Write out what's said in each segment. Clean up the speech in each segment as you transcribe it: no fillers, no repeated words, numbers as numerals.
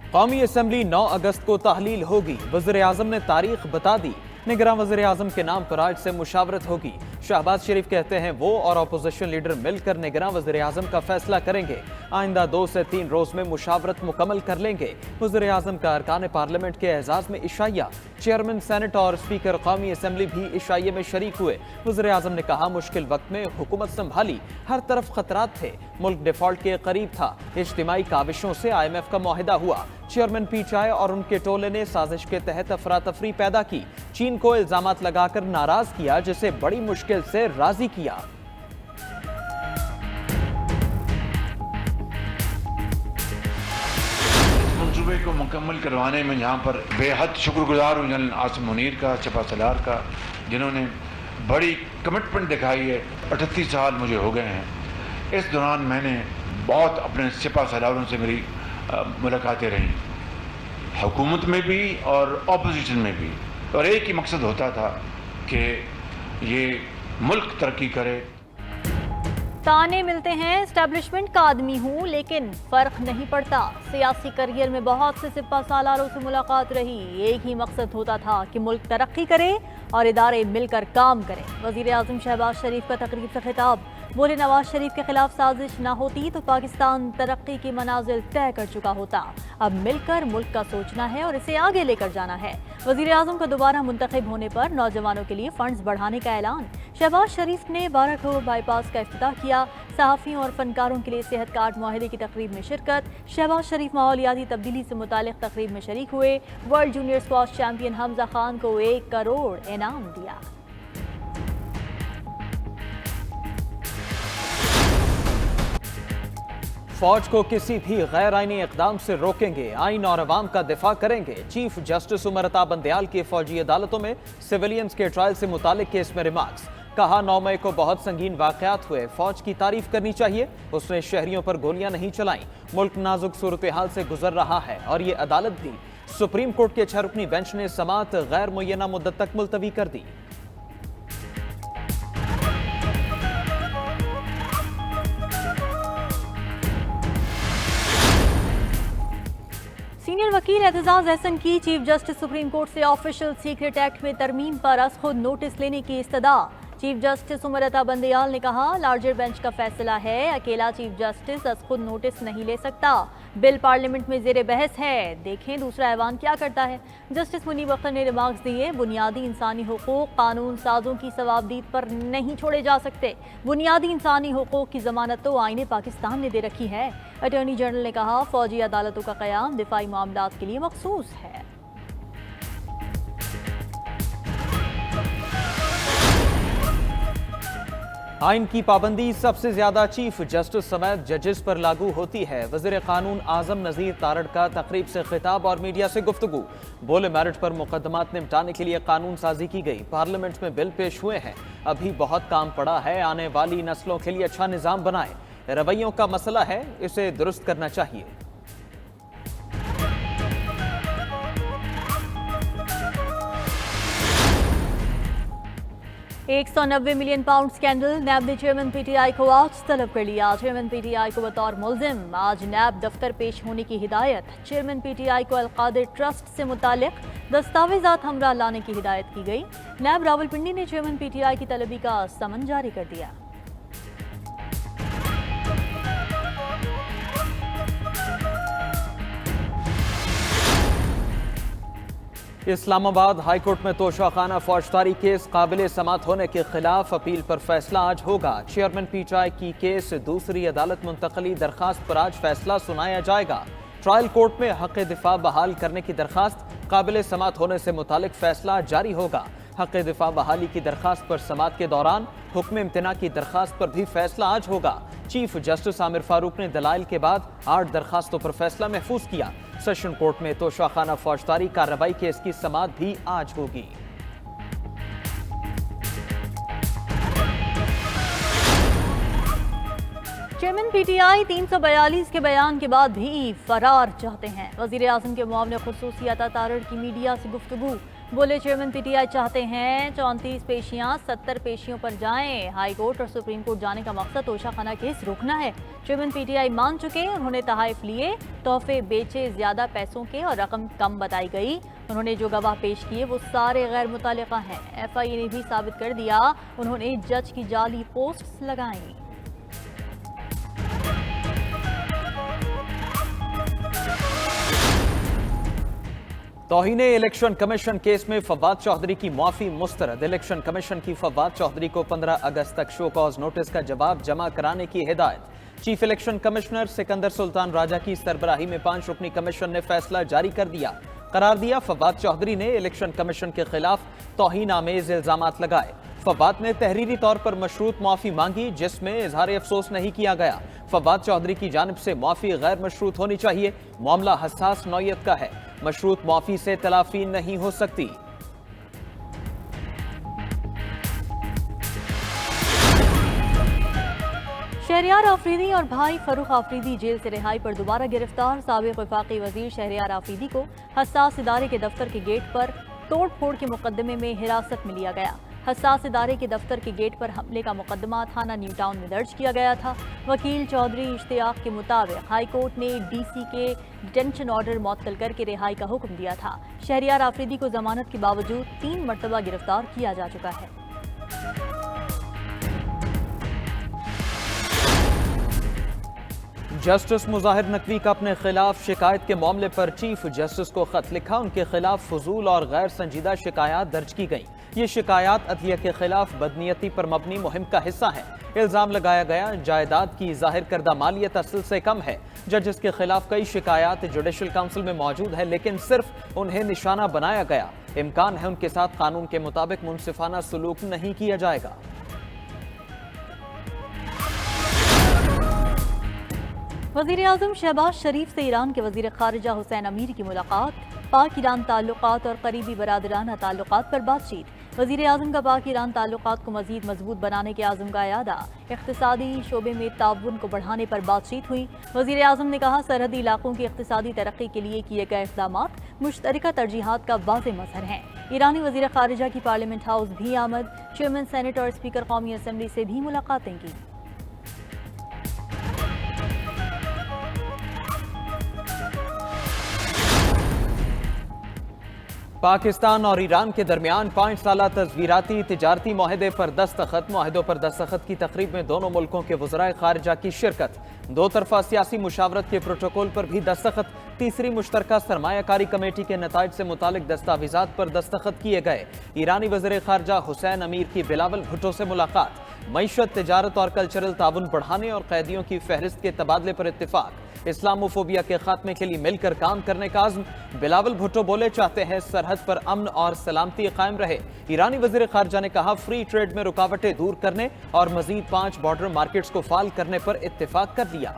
कौमी असम्बली 9 अगस्त को तहलील होगी। वज़ीर आज़म ने तारीख बता दी। निगरान वज़ीर आज़म के नाम पर आज से मुशावरत होगी। शहबाज शरीफ कहते हैं वो और अपोजिशन लीडर मिलकर निगरान वज़ीर आज़म का फैसला करेंगे। आइंदा 2 से 3 रोज में मुशावरत मुकम्मल कर लेंगे। वज़ीर आज़म का अरकान पार्लियामेंट के एजाज़ में इशाइया। चेयरमैन सेनेट और स्पीकर कौमी असम्बली भी इशाइये में शरीक हुए। वज़ीर आज़म ने कहा मुश्किल वक्त में हुकूमत संभाली, हर तरफ खतरात थे, मुल्क डिफॉल्ट के करीब था, इज्तिमाई काविशों से IMF का मुआहिदा हुआ। चेयरमैन पीटीआई और उनके टोले ने साजिश के तहत अफरा तफरी पैदा की, चीन को इल्जामात लगाकर नाराज किया, जिसे बड़ी मुश्किल से राजी किया। मंसूबे को मुकम्मल करवाने में यहाँ पर बेहद शुक्रगुजार हूँ जनरल आसिम मुनीर का, छपा सलार का, जिन्होंने बड़ी कमिटमेंट दिखाई है। 38 साल मुझे हो गए हैं। इस दौरान मैंने बहुत अपने छपा सलारों से मेरी मुलाकातें रहीं, हुकूमत में भी और अपोजिशन में भी, और एक ही मकसद होता था कि ये मुल्क तरक्की करे। ताने मिलते हैं एस्टेब्लिशमेंट का आदमी हूँ, लेकिन फर्क नहीं पड़ता। सियासी करियर में बहुत से सिपा सालारों से मुलाकात रही, एक ही मकसद होता था कि मुल्क तरक्की करे और इदारे मिलकर काम करें। वज़ीर आज़म शहबाज शरीफ का तकरीब से खिताब। बोले नवाज शरीफ के खिलाफ साजिश न होती तो पाकिस्तान तरक्की की मनाजिल तय कर चुका होता। अब मिलकर मुल्क का सोचना है और इसे आगे लेकर जाना है। वज़ीर आज़म को दोबारा मुंतखब होने पर नौजवानों के लिए फंड्स बढ़ाने का ऐलान। शहबाज शरीफ ने 12 करोड़ बाईपास का इफ्तिताह किया। सहाफ़ियों और फनकारों के लिए सेहत कार्ड मुआहदे की तकरीब में शिरकत। शहबाज शरीफ माहौलियाती तब्दीली से मुतालिक तकरीब में शरीक हुए। World junior squash champion Hamza Khan को 1 करोड़ इनाम दिया। फौज को किसी भी गैर आईनी इकदाम से रोकेंगे, आइन और अवाम का दिफा करेंगे। चीफ जस्टिस उमर अता बंदयाल की फौजी अदालतों में सिविलियंस के ट्रायल से मुतालिक केस में रिमार्क्स। कहा 9 मई को बहुत संगीन वाकयात हुए, फौज की तारीफ करनी चाहिए। उसने शहरियों पर गोलियां नहीं चलाई। मुल्क नाजुक सूरत हाल से गुजर रहा है और ये अदालत भी। सुप्रीम कोर्ट के 6 रुकनी बेंच ने समाअत गैर मुय्यना मुद्दत तक मुलतवी कर दी। सीनियर वकील एतजाज अहसन की चीफ जस्टिस सुप्रीम कोर्ट से ऑफिशियल सीक्रेट एक्ट में तरमीम पर अज खुद नोटिस लेने की इस्तदा। चीफ जस्टिस उमर अता बंदयाल ने कहा लार्जर बेंच का फैसला है, अकेला चीफ जस्टिस अज खुद नोटिस नहीं ले सकता। बिल पार्लियामेंट में जेर बहस है, देखें दूसरा ऐवान क्या करता है। जस्टिस मुनीब अख्तर ने रिमार्क्स दिए बुनियादी इंसानी हुकूक कानून साजों की सवाबदीद पर नहीं छोड़े जा सकते। बुनियादी इंसानी हुकूक की जमानत तो आईने पाकिस्तान ने दे रखी है। अटॉर्नी जनरल ने कहा फौजी अदालतों का क़याम दिफाई मामलात के लिए मखसूस है। आइन की पाबंदी सबसे ज्यादा चीफ जस्टिस समेत जजेस पर लागू होती है। वज़ीर कानून आजम नज़ीर तारड़ का तकरीब से खिताब और मीडिया से गुफ्तगू। बोले मेरिट पर मुकदमात निपटाने के लिए कानून साजी की गई, पार्लियामेंट में बिल पेश हुए हैं, अभी बहुत काम पड़ा है। आने वाली नस्लों के लिए अच्छा निज़ाम बनाए। रवैयों का मसला है, इसे दुरुस्त करना चाहिए। 190 मिलियन पाउंड स्कैंडल। नैब ने चेयरमैन पीटीआई को आज तलब कर लिया। चेयरमैन पीटीआई को बतौर मुल्जिम आज नैब दफ्तर पेश होने की हिदायत। चेयरमैन पीटीआई को अलकादिर ट्रस्ट से मुतालिक दस्तावेजात हमरा लाने की हिदायत की गई। नैब रावलपिंडी ने चेयरमैन पीटीआई की तलबी का समन जारी कर दिया। इस्लामाबाद हाईकोर्ट में तोशाखाना फौजदारी केस काबिल समात होने के खिलाफ अपील पर फैसला आज होगा। चेयरमैन पीटीआई की केस दूसरी अदालत मुंतकली दरखास्त पर आज फैसला सुनाया जाएगा। ट्रायल कोर्ट में हक दिफा बहाल करने की दरखास्त काबिल समात होने से मुतालिक फैसला जारी होगा। हक दिफा बहाली की दरखास्त पर समात के दौरान हुक्म इम्तना की दरखास्त पर भी फैसला आज होगा। चीफ जस्टिस आमिर फारूक ने दलाइल के बाद 8 दरखास्तों पर फैसला महफूज किया। सेशन कोर्ट में तोशाखाना फौजदारी कार्रवाई केस की समात भी आज होगी। चेयरमैन पीटीआई 342 के बयान के बाद भी फरार चाहते हैं। वजीर आजम के मुआविन खुसूसी अता तारड़ की मीडिया से गुफ्तगू। बोले चेयरमैन पीटीआई चाहते हैं 34 पेशियां 70 पेशियों पर जाएं। हाई कोर्ट और सुप्रीम कोर्ट जाने का मकसद तोशाखाना केस रोकना है। चेयरमैन पीटीआई मान चुके, उन्होंने तहाइफ लिए, तोहफे बेचे, ज्यादा पैसों के और रकम कम बताई गई। उन्होंने जो गवाह पेश किए वो सारे गैर मुतालिका हैं। एफआईए ने भी साबित कर दिया उन्होंने जज की जाली पोस्ट्स लगाई। तौहीन इलेक्शन कमीशन केस में फवाद चौधरी की माफी मुस्तरद। इलेक्शन कमीशन की फवाद चौधरी को 15 अगस्त तक शो कॉज नोटिस का जवाब जमा कराने की हिदायत। Chief election commissioner Sikandar Sultan Raja की सरबराही में 5 रुकनी कमीशन ने फैसला जारी कर दिया। करार दिया फवाद चौधरी ने इलेक्शन कमीशन के खिलाफ तौहीन आमेज इल्जामात लगाए। फवाद ने तहरीरी तौर पर मशरूत माफी मांगी, जिसमें इजहार अफसोस नहीं किया गया। फवाद चौधरी की जानिब से माफी गैर मशरूत होनी चाहिए। मामला हसास नौयत का है, मशरूत माफी से तलाफी नहीं हो सकती। शहरियार आफरीदी और भाई फरूख आफरीदी जेल से रिहाई पर दोबारा गिरफ्तार। साबिक वफाकी वजीर शहरियार आफरीदी को हसास इदारे के दफ्तर के गेट पर तोड़ फोड़ के मुकदमे में हिरासत में लिया गया। हसास इदारे के दफ्तर के गेट पर हमले का मुकदमा थाना न्यू टाउन में दर्ज किया गया था। वकील चौधरी इश्तियाक के मुताबिक हाई कोर्ट ने डीसी के डिटेंशन ऑर्डर मुअत्तल करके रिहाई का हुक्म दिया था। शहरियार आफरीदी को जमानत के बावजूद 3 मरतबा गिरफ्तार किया जा चुका है। जस्टिस मुजाहिर नकवी का अपने खिलाफ शिकायत के मामले पर चीफ जस्टिस को खत लिखा। उनके खिलाफ फजूल और गैर संजीदा शिकायत दर्ज की गई। ये शिकायत अदलिया के खिलाफ बदनीयती पर मबनी मुहिम का हिस्सा है। इल्जाम लगाया गया जायदाद की जाहिर करदा मालियत असल से कम है। जजेस के खिलाफ कई शिकायत जुडिशल काउंसिल में मौजूद है, लेकिन सिर्फ उन्हें निशाना बनाया गया। इम्कान है उनके साथ कानून के मुताबिक मुनसिफाना सलूक नहीं किया जाएगा। वज़ीर आज़म शहबाज शरीफ से ईरान के वज़ीर ख़ारिजा हुसैन अमीर की मुलाकात। पाक ईरान ताल्लुकात और करीबी बरादराना ताल्लुकात पर बातचीत। वज़ीर आज़म का पाक ईरान ताल्लुकात को मज़ीद मजबूत बनाने के आज़म का इरादा। इक़्तिसादी शोबे में ताउन को बढ़ाने पर बातचीत हुई। वज़ीर आज़म ने कहा सरहदी इलाकों की इक़्तिसादी तरक्की के लिए किए गए इक़दामात मुश्तरका तरजीहात का वाज़ेह मज़हर हैं। ईरानी वज़ीर ख़ारिजा की पार्लियामेंट हाउस भी आमद। चेयरमैन सेनेट और स्पीकर कौमी असम्बली से भी मुलाकातें की। पाकिस्तान और ईरान के दरमियान 5 साला तस्वीराती तिजारती माहदे पर दस्तखत। माहदों पर दस्तखत की तकरीब में दोनों मुल्कों के वज़राए खारजा की शिरकत। 2 तरफा सियासी मुशावरत के प्रोटोकॉल पर भी दस्तखत। तीसरी मुश्तरका सरमायाकारी कमेटी के नताइज से मुतालिक दस्तावेजात पर दस्तखत किए गए। ईरानी वज़ीर खारजा हुसैन अमीर की बिलावल भुट्टो से मुलाकात। मईशत, तिजारत और कल्चरल ताउन बढ़ाने और कैदियों की फहरिस्त के तबादले पर इत्तिफाक। इस्लामोफोबिया के खात्मे के लिए मिलकर काम करने का आज़म। बिलावल भुट्टो बोले चाहते हैं सरहद पर अमन और सलामती कायम रहे। ईरानी वज़ीर खारजा ने कहा फ्री ट्रेड में रुकावटें दूर करने और मजीद 5 बॉर्डर मार्केट्स को फाल करने पर इत्तिफाक कर लिया।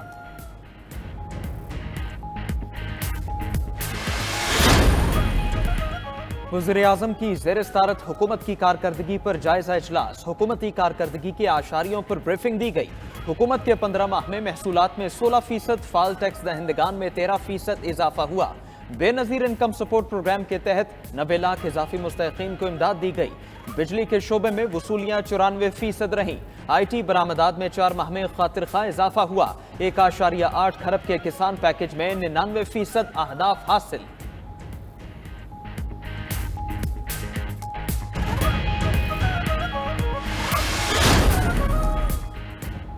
वज़ीर आज़म की ज़ेर सदारत हुकूमत की कारकर्दगी पर जायजा इजलास। हुकूमती कारकर्दगी के आशारियों पर ब्रीफिंग दी गई। हुकूमत के 15 माह में महसूलात में 16%, फाल टैक्स दहिंदगान में 13% इजाफा हुआ। बेनज़ीर इनकम सपोर्ट प्रोग्राम के तहत 90 लाख इजाफी मुस्तहिकीन को इमदाद दी गई। बिजली के शोबे में वसूलियाँ 94% रहीं। IT बरामदात में 4 माह में खातिर खा इजाफा हुआ। 1.8 खरब के किसान पैकेज में 99% अहदाफ हासिल।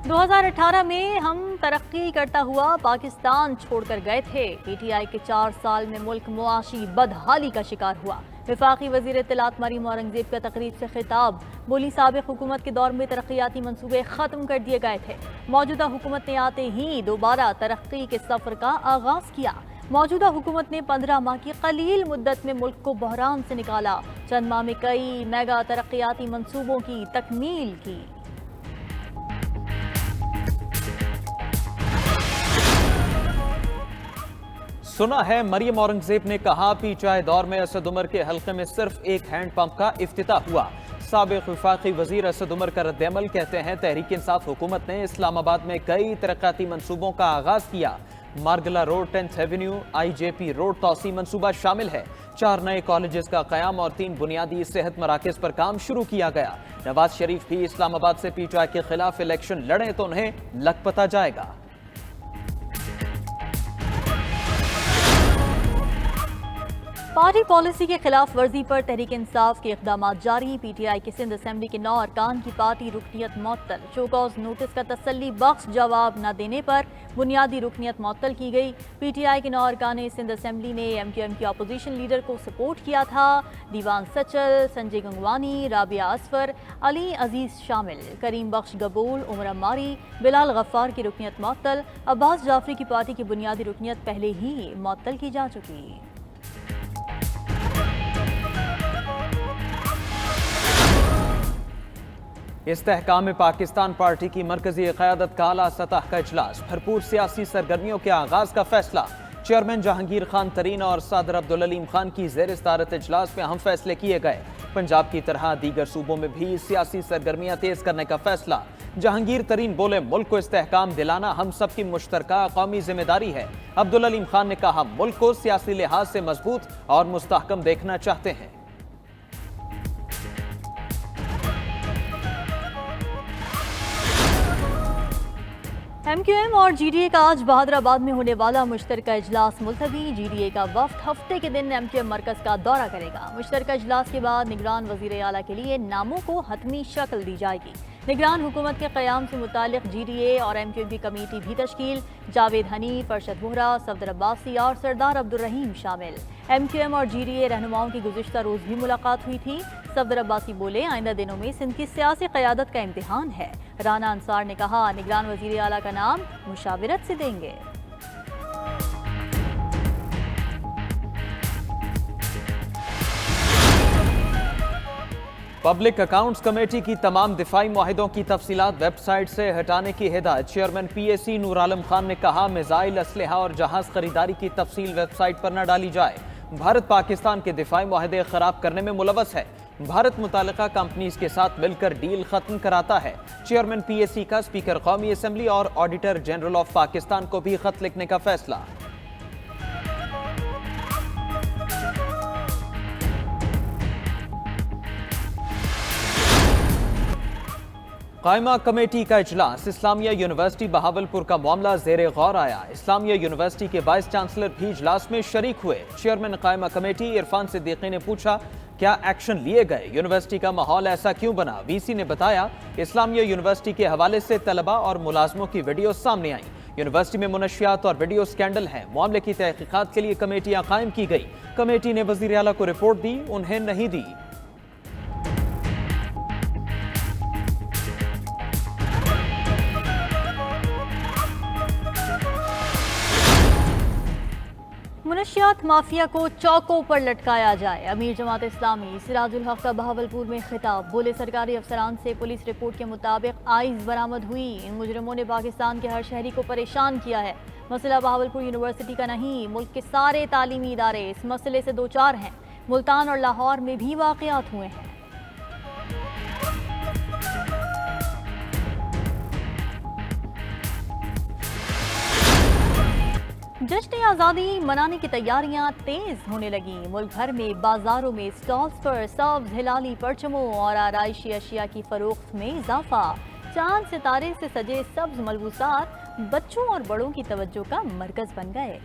2018 में हम तरक्की करता हुआ पाकिस्तान छोड़कर गए थे। PTI के 4 साल में मुल्क मुआशी बदहाली का शिकार हुआ। वफाकी वज़ीर इत्तलात मरीम औरंगजेब का तकरीब से खिताब। बोली साबिक़ हुकूमत के दौर में तरक्याती मंसूबे ख़त्म कर दिए गए थे। मौजूदा हुकूमत ने आते ही दोबारा तरक्की के सफ़र का आगाज़ किया। मौजूदा हुकूमत ने 15 माह की कलील मुद्दत में मुल्क को बहरान से निकाला। चंद माह में कई मेगा तरक्याती मंसूबों की तकमील की। सुना है मरियम औरंगजेब ने कहा PTI दौर में असद उमर के हल्के में सिर्फ एक हैंड पंप का इफ्तिताह हुआ। साबिक़ वफाकी वजीर असद उमर का रद्द-ए-अमल कहते हैं तहरीक इंसाफ हुकूमत ने इस्लामाबाद में कई तरक्याती मंसूबों का आगाज किया। Margalla road, 10th avenue, IJP road तौसी मंसूबा शामिल है। 4 नए कॉलेजेस का क़याम और 3 बुनियादी सेहत मराकज़ पर काम शुरू किया गया। नवाज शरीफ भी इस्लामाबाद से PTI के खिलाफ इलेक्शन लड़ें तो उन्हें लखपता जाएगा। पार्टी पॉलिसी के खिलाफ वर्जी पर तहरीक इंसाफ के इक़दाम जारी। PTI की सिंध असेंबली के 9 अरकान की पार्टी रुकनियत मुअत्तल। शोकॉज नोटिस का तसल्ली बख्श जवाब न देने पर बुनियादी रुकनियत मुअत्तल की गई। PTI के 9 अरकान सिंध असेंबली ने MQM की अपोजिशन लीडर को सपोर्ट किया था। दीवान सचल, संजय गंगवानी, राबिया असफर, अली अजीज शामिल। करीम बख्श गबूल, उमर अम्मारी, बिलाल गफ्फार की रुकनियत मुअत्तल। अब्बास जाफरी की पार्टी की बुनियादी रुकनियत पहले ही मुअत्तल की जा चुकी। इस्तेहकाम पाकिस्तान पार्टी की मरकजी क़यादत का आला सतह का इजलास। भरपूर सियासी सरगर्मियों के आगाज का फैसला। चेयरमैन जहांगीर खान तरीन और सदर अब्दुल अलीम खान की ज़ेर सदारत इजलास में अहम फैसले किए गए। पंजाब की तरह दीगर सूबों में भी सियासी सरगर्मियां तेज करने का फैसला। जहांगीर तरीन बोले, मुल्क को इस्तेहकाम दिलाना हम सब की मुश्तरका कौमी जिम्मेदारी है। अब्दुल अलीम खान ने कहा, मुल्क को सियासी लिहाज से मजबूत और मुस्तहकम देखना चाहते हैं। MQM और GDA का आज बहादुराबाद में होने वाला मुश्तरका इजलास मुलतवी। GDA का वफ्द हफ्ते के दिन MQM मरकज का दौरा करेगा। मुश्तरका इजलास के बाद निगरान वजीर आला के लिए नामों को हतमी शक्ल दी जाएगी। निगरान हुकूमत के क़याम से मुतालिक GDA और MQM की कमेटी भी तश्कील। जावेद हनीफ, अरशद वोहरा, सफदर अब्बासी और सरदार अब्दुल रहीम शामिल। MQM और GDA रहनुमाओं की गुज़िश्ता रोज़ भी मुलाकात हुई थी। सफदर अब्बासी बोले, आइंदा दिनों में सिंध की सियासी क़यादत का इम्तिहान है। राना अंसार ने कहा, निगरान वज़ीर आला का नाम मुशावरत से देंगे। पब्लिक अकाउंट्स कमेटी की तमाम दिफाई मुआहिदों की तफसीलात वेबसाइट से हटाने की हिदायत। चेयरमैन PAC नूर आलम खान ने कहा, मिसाइल, असलहा और जहाज खरीदारी की तफसील वेबसाइट पर न डाली जाए। भारत पाकिस्तान के दिफाई मुआहिदे खराब करने में मुलवस है। भारत मुतालिका कंपनीज के साथ मिलकर डील खत्म कराता है। चेयरमैन PAC का स्पीकर कौमी असम्बली और ऑडिटर जनरल ऑफ पाकिस्तान को भी खत लिखने का फैसला। कायमा कमेटी का इजलास। इस्लामिया यूनिवर्सिटी बहावलपुर का मामला ज़ेरे गौर आया। इस्लामिया यूनिवर्सिटी के वाइस चांसलर भी इजलास में शरीक हुए। चेयरमैन कायमा कमेटी इरफान सिद्दीकी ने पूछा, क्या एक्शन लिए गए? यूनिवर्सिटी का माहौल ऐसा क्यों बना? VC ने बताया, इस्लामिया यूनिवर्सिटी के हवाले से तलबा और मुलाजमों की वीडियो सामने आई। यूनिवर्सिटी में मुनशियात और वीडियो स्कैंडल है। मामले की तहकीकात के लिए कमेटियां कायम की गई। कमेटी ने वजीर आला को रिपोर्ट दी, उन्हें नहीं दी। मुनशियात माफिया को चौकों पर लटकाया जाए। अमीर जमात इस्लामी सिराजुल हक का बहावलपुर में खिताब। बोले, सरकारी अफसरान से पुलिस रिपोर्ट के मुताबिक आइस बरामद हुई। इन मुजरिमों ने पाकिस्तान के हर शहरी को परेशान किया है। मसला बहावलपुर यूनिवर्सिटी का नहीं, मुल्क के सारे तालीमी इदारे इस मसले से दो चार हैं। मुल्तान और लाहौर में भी वाक़यात हुए हैं। जश्न आज़ादी मनाने की तैयारियां तेज होने लगी। मुल्क भर में बाजारों में स्टॉल्स पर सब्ज़ हिलाली परचमों और आराइशी अशिया की फरोख्त में इजाफा। चांद सितारे से सजे सब्ज़ मलबूसात बच्चों और बड़ों की तवज्जो का मरकज बन गए।